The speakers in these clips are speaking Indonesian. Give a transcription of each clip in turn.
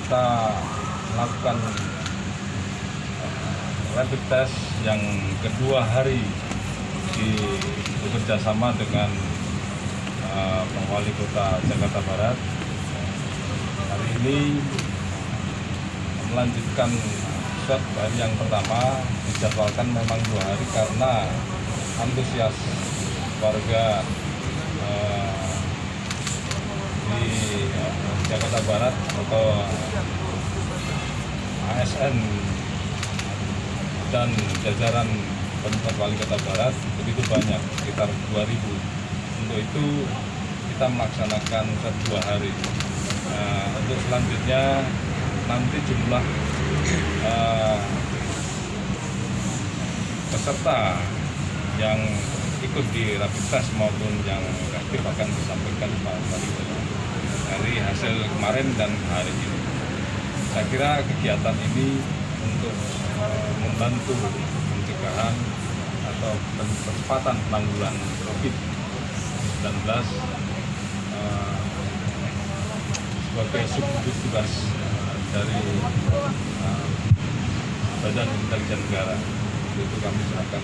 kita melakukan rapid test yang kedua hari bekerjasama dengan Pak Wali Kota Jakarta Barat. Hari ini melanjutkan swab hari yang pertama, dijadwalkan memang 2 hari karena antusias warga di Jakarta Barat atau ASN dan jajaran pemerintah Wali Kota Barat begitu banyak, sekitar 2.000. Untuk itu kita melaksanakan 2 hari. Untuk selanjutnya nanti jumlah peserta yang ikut di rapid test maupun yang reaktif akan disampaikan Pak Wali dari hasil kemarin dan hari ini. Saya kira kegiatan ini untuk membantu pencegahan atau percepatan penanggulangan COVID-19 sebagai subgugus tugas dari Badan Intelijen Negara. Itu kami serahkan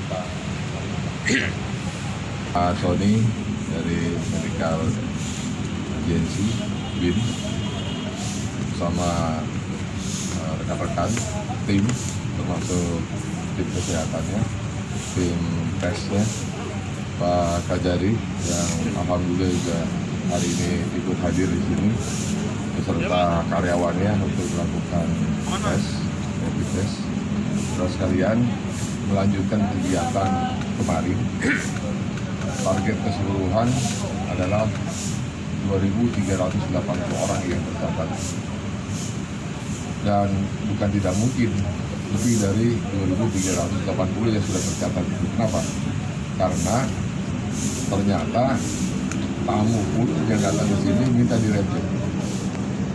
Pak Sony dari Medical Agency BIN bersama rekan-rekan tim, termasuk tim kesehatannya, tim tesnya, Pak Kajari yang alhamdulillah juga hari ini ikut hadir di sini beserta karyawannya untuk melakukan rapid test. Terus sekalian melanjutkan kegiatan kemarin. Target keseluruhan adalah 2.380 orang yang tercatat. Dan bukan tidak mungkin lebih dari 2.380 yang sudah tercatat. Kenapa? Karena ternyata tamu pun yang datang ke sini minta direpit.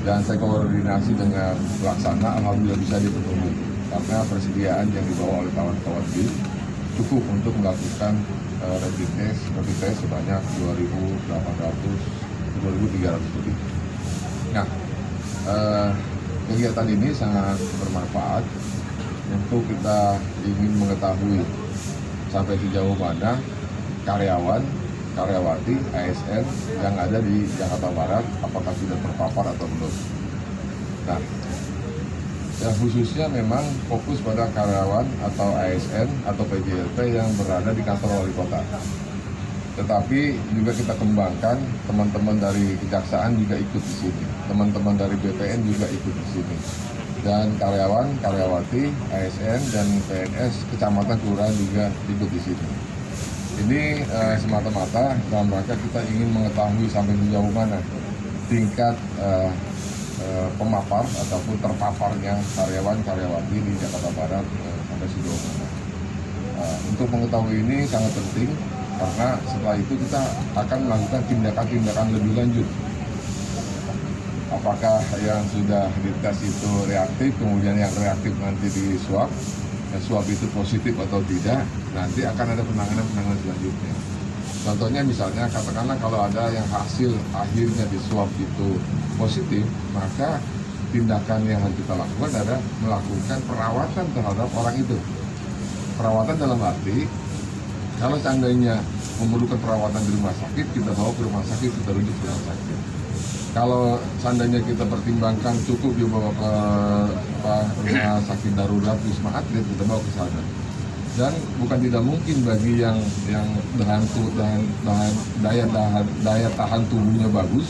Dan saya koordinasi dengan pelaksana, alhamdulillah bisa dipenuhi. Karena persediaan yang dibawa oleh kawan-kawan BIN cukup untuk melakukan rapid test sebanyak 2.300 lebih. Nah, kegiatan ini sangat bermanfaat untuk kita ingin mengetahui sampai sejauh mana karyawan, karyawati, ASN yang ada di Jakarta Barat apakah sudah terpapar atau belum. Nah, yang khususnya memang fokus pada karyawan atau ASN atau PJLP yang berada di kantor wali kota. Tetapi juga kita kembangkan teman-teman dari kejaksaan juga ikut di sini, teman-teman dari BPN juga ikut di sini, dan karyawan, karyawati, ASN dan PNS kecamatan kelurahan juga ikut di sini. Ini semata-mata dalam rangka kita ingin mengetahui sampai sejauh mana tingkat pemapar ataupun terpaparnya karyawan karyawati di Jakarta Barat sampai sejauh mana. Untuk mengetahui ini sangat penting karena setelah itu kita akan melakukan tindakan-tindakan lebih lanjut. Apakah yang sudah dites itu reaktif, kemudian yang reaktif nanti di swab, swab itu positif atau tidak, nanti akan ada penanganan selanjutnya. Contohnya misalnya katakanlah kalau ada yang hasil akhirnya di swab itu positif, maka tindakan yang harus kita lakukan adalah melakukan perawatan terhadap orang itu. Perawatan dalam arti, kalau seandainya memerlukan perawatan di rumah sakit, kita bawa ke rumah sakit, kita rujuk ke rumah sakit. Kalau seandainya kita pertimbangkan cukup dibawa ke rumah sakit darurat Wisma Atlet, kita bawa ke sana. Dan bukan tidak mungkin bagi yang daya tahan tubuhnya bagus,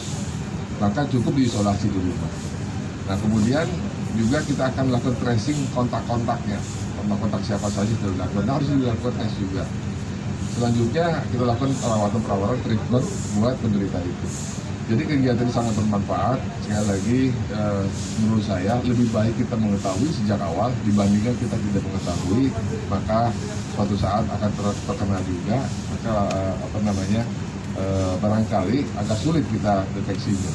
maka cukup diisolasi di rumah. Nah, kemudian juga kita akan melakukan tracing kontak-kontaknya, kontak-kontak siapa saja sudah dilakukan. Nah, harus dilakukan tes juga. Selanjutnya kita lakukan perawatan treatment buat penderita itu. Jadi kegiatan ini sangat bermanfaat. Sekali lagi, menurut saya lebih baik kita mengetahui sejak awal dibandingkan kita tidak mengetahui, maka suatu saat akan terkena juga. Maka barangkali agak sulit kita deteksinya.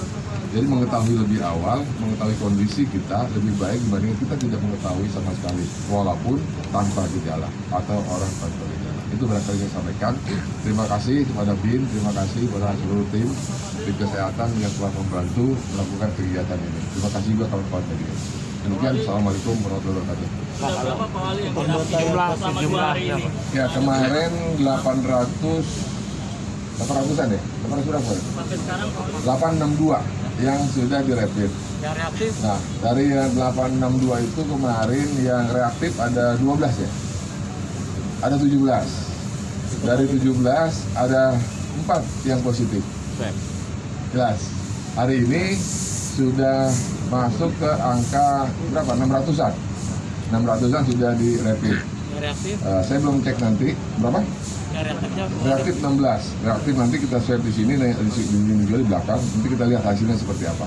Jadi mengetahui lebih awal, mengetahui kondisi kita lebih baik dibandingkan kita tidak mengetahui sama sekali, walaupun tanpa gejala atau orang tanpa gejala. Itu barangkali saya sampaikan. Terima kasih kepada BIN, terima kasih kepada seluruh tim kesehatan yang telah membantu melakukan kegiatan ini. Terima kasih juga kawan-kawan media. Demikian, Assalamualaikum warahmatullahi wabarakatuh. Sudah berapa Pak Wali yang selama 2 hari ini? Ya, kemarin 800-an ya? 800 berapa ya? Sampai sekarang 862 yang sudah dirapid. yang reaktif Nah, dari yang 862 itu kemarin yang reaktif ada 12 ya? Ada 17. Dari 17 ada 4 yang positif. Jelas. Hari ini sudah masuk ke angka berapa? 600-an. 600-an sudah di rapid. yang reaktif Saya belum cek nanti berapa? yang reaktifnya Reaktif 16. Reaktif nanti kita swab di sini, di sini juga di belakang. Nanti kita lihat hasilnya seperti apa.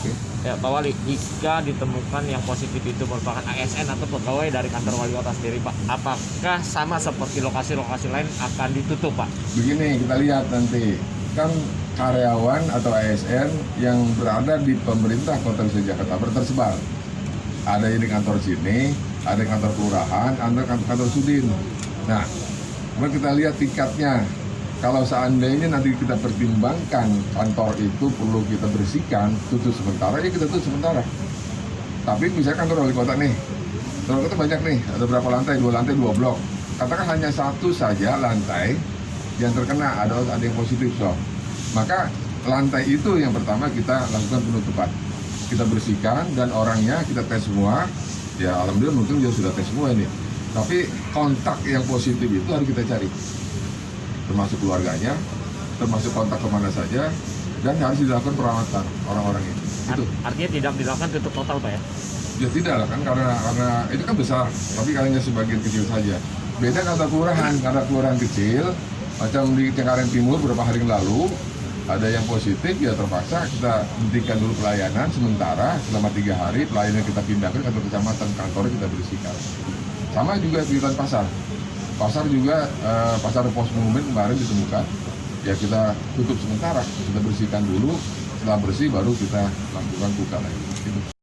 Oke. Ya Pak Wali, jika ditemukan yang positif itu merupakan ASN atau pegawai dari kantor wali kota sendiri Pak, apakah sama seperti lokasi-lokasi lain akan ditutup Pak? Begini, kita lihat nanti. Kan karyawan atau ASN yang berada di pemerintah Kota Wisata Jakarta tersebar. Ada yang di kantor sini, ada di kantor kelurahan, ada kantor Sudin. Nah, kemudian kita lihat tingkatnya. Kalau seandainya nanti kita pertimbangkan kantor itu perlu kita bersihkan, tutup sementara, ya kita tutup sementara. Tapi misalnya kantor wali kota nih, wali kota banyak nih, ada berapa lantai? 2 lantai, 2 blok. Katakan hanya 1 saja lantai yang terkena, ada yang positif, so. Maka lantai itu yang pertama kita lakukan penutupan. Kita bersihkan dan orangnya kita tes semua. Ya alhamdulillah mungkin dia sudah tes semua ini. Tapi kontak yang positif itu harus kita cari. Termasuk keluarganya, termasuk kontak kemana saja, dan harus dilakukan perawatan orang-orang ini. Itu. Artinya tidak dilakukan tutup total Pak ya? Ya tidak lah kan karena itu kan besar, tapi hanya sebagian kecil saja. Beda kata kelurahan, karena kelurahan kecil, macam di Cengkareng Timur beberapa hari yang lalu ada yang positif, ya terpaksa kita hentikan dulu pelayanan sementara selama 3 hari. Pelayanan kita pindahkan ke kantor kecamatan, kantornya kita bersihkan. Sama juga di pasar. Pasar juga, pasar Pos Monumen kemarin ditemukan, ya kita tutup sementara, kita bersihkan dulu, setelah bersih baru kita lakukan buka lagi. Gitu.